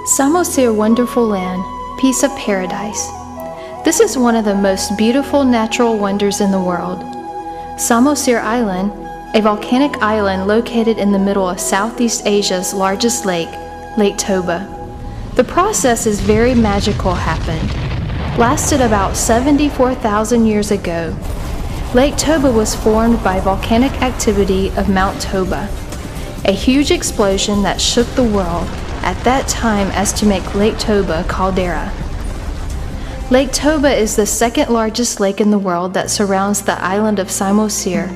Samosir Wonderful Land, Piece of Paradise. This is one of the most beautiful natural wonders in the world. Samosir Island, a volcanic island located in the middle of Southeast Asia's largest lake, Lake Toba. The process is very magical happened. Lasted about 74,000 years ago. Lake Toba was formed by volcanic activity of Mount Toba, a huge explosion that shook the world at that time as to make Lake Toba caldera. Lake Toba is the second largest lake in the world that surrounds the island of Samosir,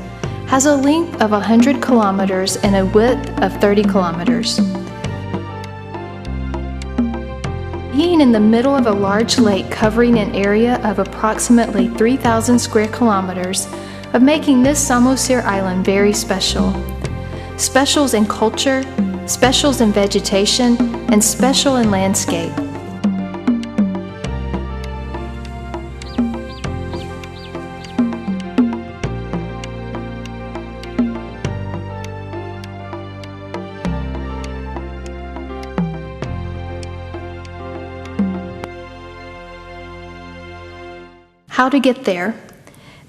has a length of 100 kilometers and a width of 30 kilometers. Being in the middle of a large lake covering an area of approximately 3,000 square kilometers of making this Samosir Island very special. Specials in culture, specials in vegetation, and special in landscape. How to get there.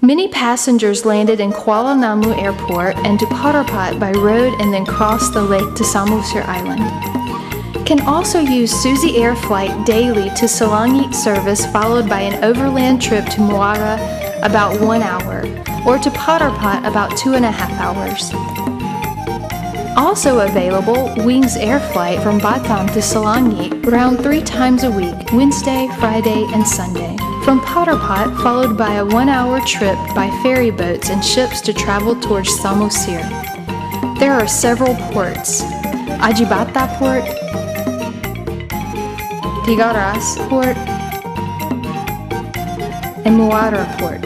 Many passengers landed in Kuala Namu Airport and to Potterpot by road and then crossed the lake to Samosir Island. Can also use Suzy Air flight daily to Selangit service followed by an overland trip to Muara about 1 hour or to Potterpot about 2.5 hours. Also available, Wings Air flight from Batam to Selangit around 3 times a week, Wednesday, Friday, and Sunday. From Potterpot, followed by a 1-hour trip by ferry boats and ships to travel towards Samosir. There are several ports: Ajibata Port, Tigaras Port, and Muara Port.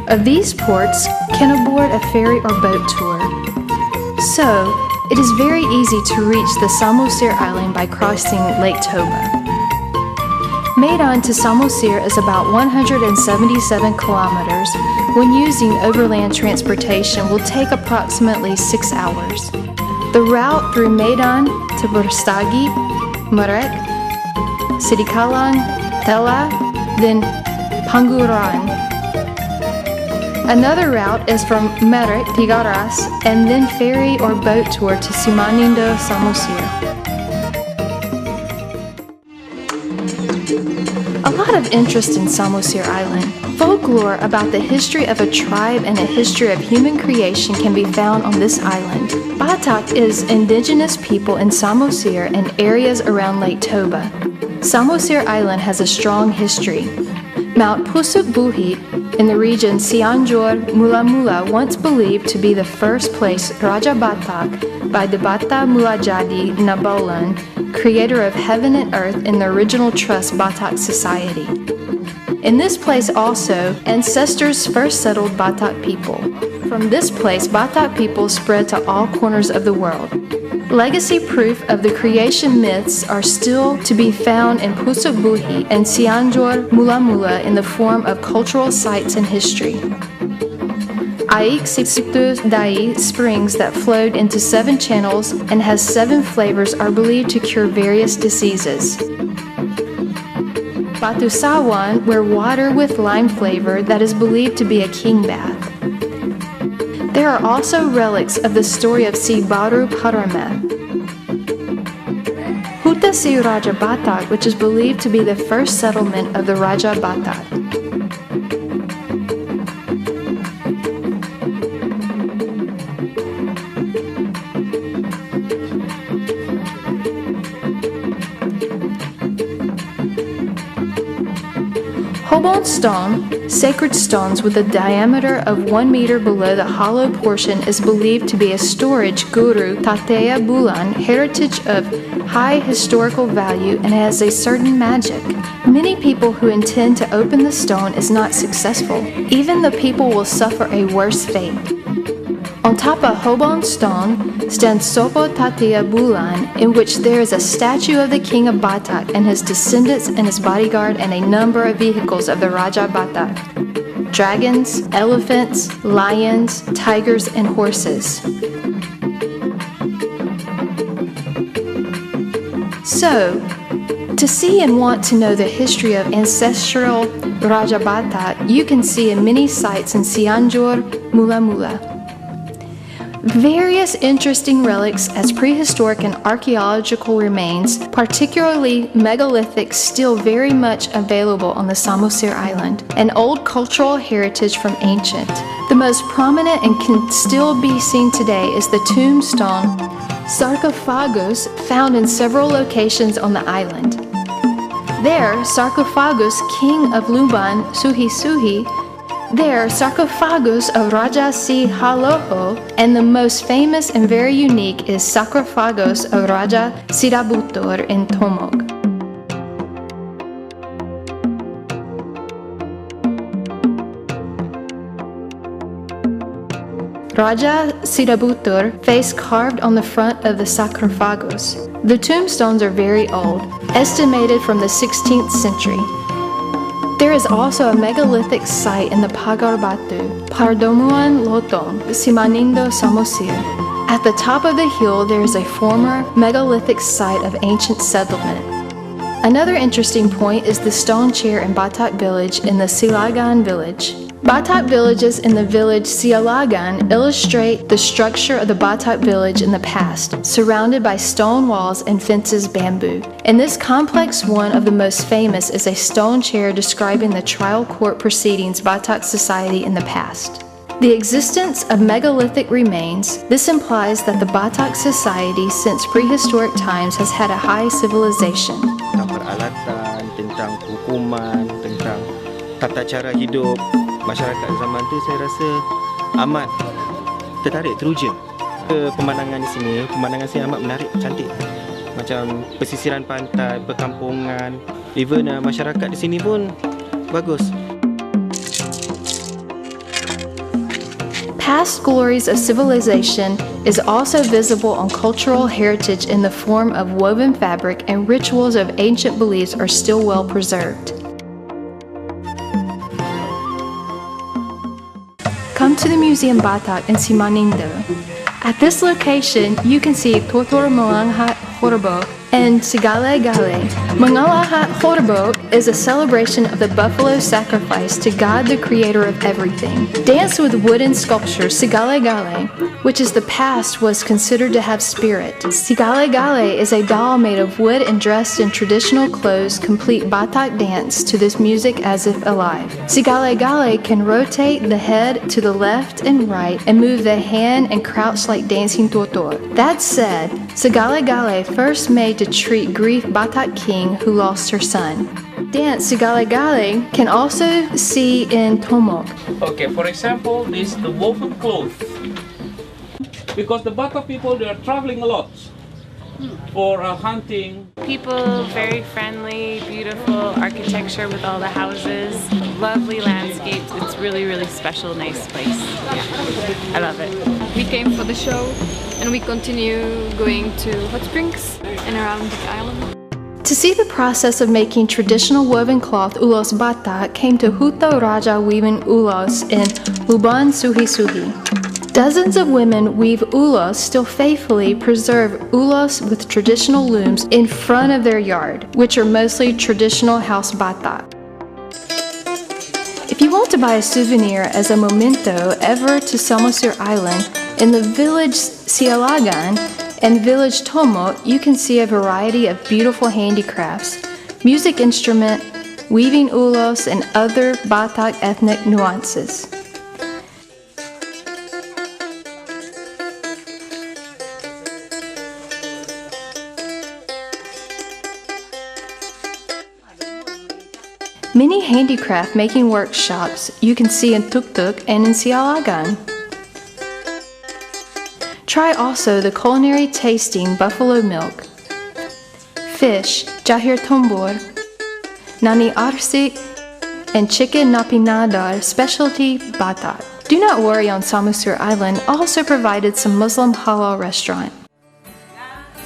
Of these ports, can aboard a ferry or boat tour. So, it is very easy to reach the Samosir Island by crossing Lake Toba. Maidan to Samosir is about 177 kilometers. When using overland transportation will take approximately 6 hours. The route through Maidan to Brastagi, Marek, Sidikalang, Tela, then Panguran. Another route is from Marek, Tigaras, and then ferry or boat tour to Simanindo, Samosir. A lot of interest in Samosir Island. Folklore about the history of a tribe and a history of human creation can be found on this island. Batak is indigenous people in Samosir and areas around Lake Toba. Samosir Island has a strong history. Mount Pusuk Buhit in the region Cianjur, Mula Mula, once believed to be the first place Raja Batak by the Bata Mulajadi Nabolan, creator of heaven and earth in the original Trust Batak society. In this place also, ancestors first settled Batak people. From this place, Batak people spread to all corners of the world. Legacy proof of the creation myths are still to be found in Pusuk Buhi and Cianjur Mula Mula in the form of cultural sites and history. Aik Situ Dai springs that flowed into 7 channels and has 7 flavors are believed to cure various diseases. Batu Sawan, where water with lime flavor that is believed to be a king bath. There are also relics of the story of Si Baru Paramet. Huta Si Raja Batak, which is believed to be the first settlement of the Raja Batak. Hobon stone, sacred stones with a diameter of 1 meter below the hollow portion, is believed to be a storage Guru Tateya Bulan, heritage of high historical value and has a certain magic. Many people who intend to open the stone is not successful. Even the people will suffer a worse fate. On top of Hobon stone stands Sopo Tateya Bulan, in which there is a statue of the king of Batak and his descendants and his bodyguard and a number of vehicles of the Raja Batak. Dragons, elephants, lions, tigers, and horses. So, to see and want to know the history of ancestral Raja Batak, you can see in many sites in Cianjur, Mula Mula. Various interesting relics as prehistoric and archaeological remains, particularly megalithic, still very much available on the Samosir Island, and old cultural heritage from ancient. The most prominent and can still be seen today is the tombstone sarcophagus found in several locations on the island. There, sarcophagus King of Luban, Suhi, there, sarcophagus of Raja Si Haloho, and the most famous and very unique is sarcophagus of Raja Sirabutur in Tomog. Raja Sirabutur face carved on the front of the sarcophagus. The tombstones are very old, estimated from the 16th century. There is also a megalithic site in the Pagar Batu, Pardomuan Lotong, Simanindo Samosir. At the top of the hill, there is a former megalithic site of ancient settlement. Another interesting point is the stone chair in Batak village in the Silagan village. Batak villages in the village Sialagan illustrate the structure of the Batak village in the past, surrounded by stone walls and fences bamboo. In this complex, one of the most famous is a stone chair describing the trial court proceedings Batak society in the past. The existence of megalithic remains, this implies that the Batak society since prehistoric times has had a high civilization. Tentang peralatan, tentang hukuman, tentang tata cara hidup masyarakat zaman tu, saya rasa amat tertarik, teruja. Pemandangan di sini, pemandangan sini amat menarik, cantik. Macam pesisiran pantai, perkampungan, even masyarakat di sini pun bagus. Past glories of civilization is also visible on cultural heritage in the form of woven fabric, and rituals of ancient beliefs are still well preserved. Come to the Museum Batak in Simanindo. At this location, you can see Totor Malanghat Horbo and Sigale Gale. Mangalahat Horbo is a celebration of the buffalo sacrifice to God, the creator of everything. Dance with wooden sculpture Sigale Gale, which is the past, was considered to have spirit. Sigale Gale is a doll made of wood and dressed in traditional clothes, complete Batak dance to this music as if alive. Sigale Gale can rotate the head to the left and right and move the hand and crouch like dancing totor. That said, Sigale Gale first made to treat grief Batak king who lost her son. Dance Sigale Gale can also see in Tomog. Okay, for example, this the woven cloth. Because the Batak people, they are traveling a lot for hunting. People, very friendly, beautiful architecture with all the houses, lovely landscapes. It's really, really special, nice place. Yeah, I love it. We came for the show and we continue going to hot springs and around the island. To see the process of making traditional woven cloth ulos Batak came to Huto Raja weaving ulos in Luban Suhi. Dozens of women weave ulos, still faithfully preserve ulos with traditional looms in front of their yard, which are mostly traditional house Batak. If you want to buy a souvenir as a memento ever to Samosir Island, in the village Sialagan and village Tomo, you can see a variety of beautiful handicrafts, music instrument, weaving ulos, and other Batak ethnic nuances. Many handicraft making workshops you can see in Tuktuk and in Sialagan. Try also the culinary tasting buffalo milk, fish, jahir tombor, nani arsik, and chicken napinadar, specialty Batak. Do not worry, on Samosir Island also provided some Muslim halal restaurant.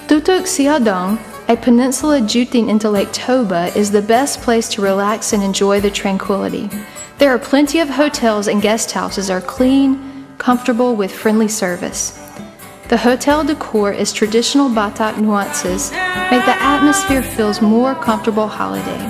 Tutuk Siadong, a peninsula jutting into Lake Toba, is the best place to relax and enjoy the tranquility. There are plenty of hotels and guest houses are clean, comfortable with friendly service. The hotel decor is traditional Batak nuances, make the atmosphere feels more comfortable holiday.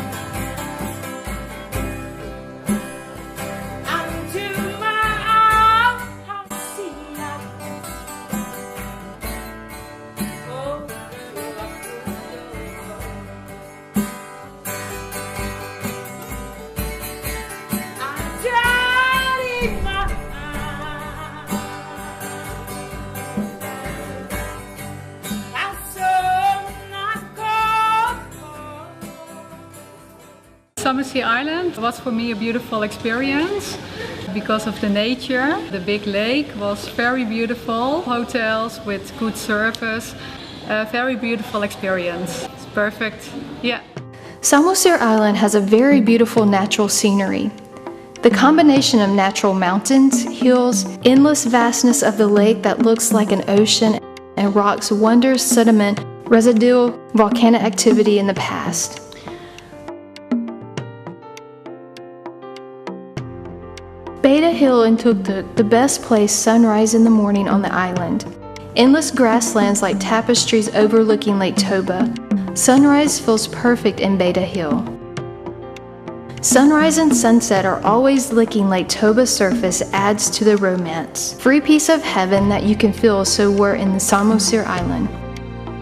Samosir Island was for me a beautiful experience because of the nature. The big lake was very beautiful, hotels with good service, a very beautiful experience. It's perfect, yeah. Samosir Island has a very beautiful natural scenery. The combination of natural mountains, hills, endless vastness of the lake that looks like an ocean, and rocks wonders sediment, residual volcanic activity in the past. Beta Hill in Tuktuk, the best place sunrise in the morning on the island. Endless grasslands like tapestries overlooking Lake Toba. Sunrise feels perfect in Beta Hill. Sunrise and sunset are always licking Lake Toba's surface adds to the romance. Free piece of heaven that you can feel so we're in the Samosir Island.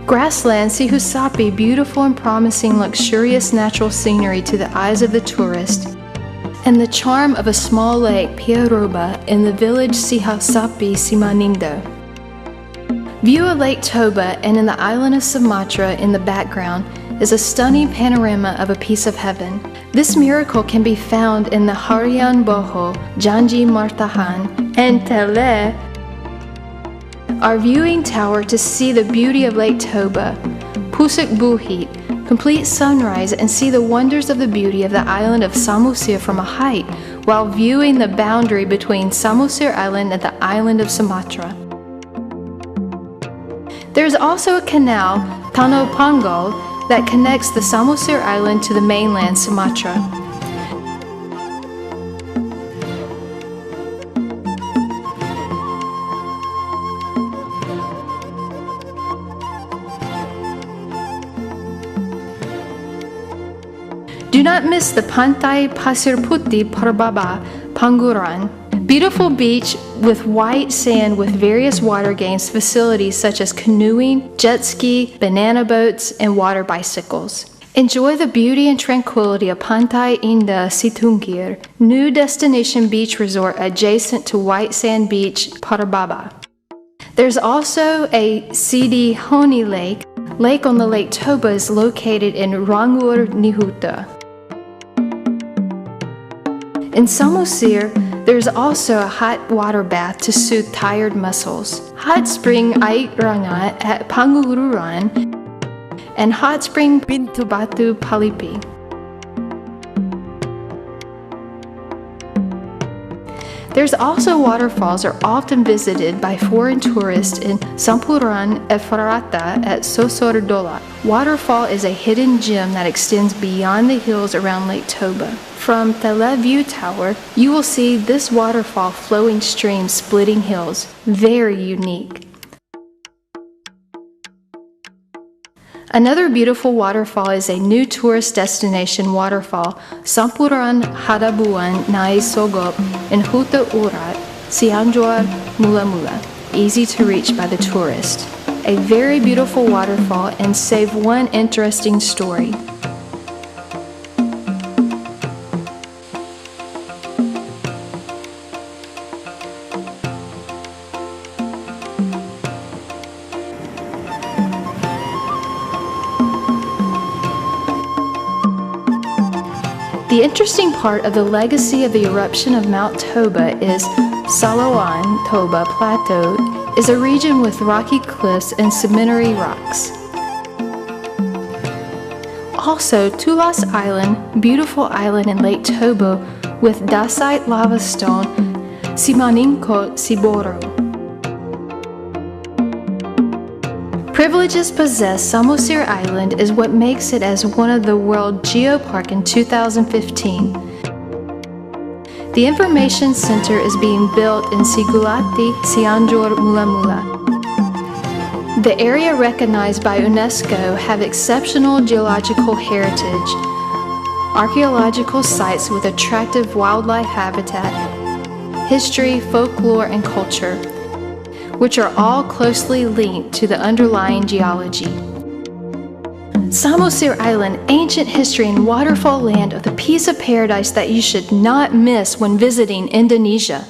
Grassland Sihusapi, beautiful and promising luxurious natural scenery to the eyes of the tourist. And the charm of a small lake, Piaroba, in the village Sihusapi, Simanindo. View of Lake Toba and in the island of Sumatra in the background is a stunning panorama of a piece of heaven. This miracle can be found in the Harian Boho, Janji Martahan, and Tele, our viewing tower to see the beauty of Lake Toba, Pusuk Buhit, complete sunrise and see the wonders of the beauty of the island of Samosir from a height while viewing the boundary between Samosir Island and the island of Sumatra. There is also a canal, Danau Pangal, that connects the Samosir Island to the mainland Sumatra. Do not miss the Pantai Pasir Putih Parbaba, Panguran. Beautiful beach with white sand with various water games facilities such as canoeing, jet ski, banana boats, and water bicycles. Enjoy the beauty and tranquility of Pantai Indah Situngkir, new destination beach resort adjacent to White Sand Beach, Parbaba. There's also a Sidi Honi Lake on the Lake Toba is located in Rangur Nihuta. In Samosir, there's also a hot water bath to soothe tired muscles. Hot spring Ait Rangat at Pangururan and hot spring Pintu Batu Palipi. There's also waterfalls are often visited by foreign tourists in Sampuran Efrata at Sosor Dola. Waterfall is a hidden gem that extends beyond the hills around Lake Toba. From Tele View Tower, you will see this waterfall flowing stream splitting hills. Very unique. Another beautiful waterfall is a new tourist destination waterfall, Sampuran Hadabuan Nai Sogop in Huta Urat, Cianjur, Mula Mula, easy to reach by the tourist. A very beautiful waterfall and save one interesting story. The interesting part of the legacy of the eruption of Mount Toba is Salawan Toba Plateau is a region with rocky cliffs and sedimentary rocks. Also, Tulas Island, beautiful island in Lake Toba with dacite lava stone, Simaningkot Siboro. Privileges possessed, Samosir Island is what makes it as one of the World Geopark in 2015. The Information Center is being built in Sigulati, Cianjur, Mula Mula. The area recognized by UNESCO have exceptional geological heritage, archaeological sites with attractive wildlife habitat, history, folklore, and culture, which are all closely linked to the underlying geology. Samosir Island, ancient history and waterfall land of the piece of paradise that you should not miss when visiting Indonesia.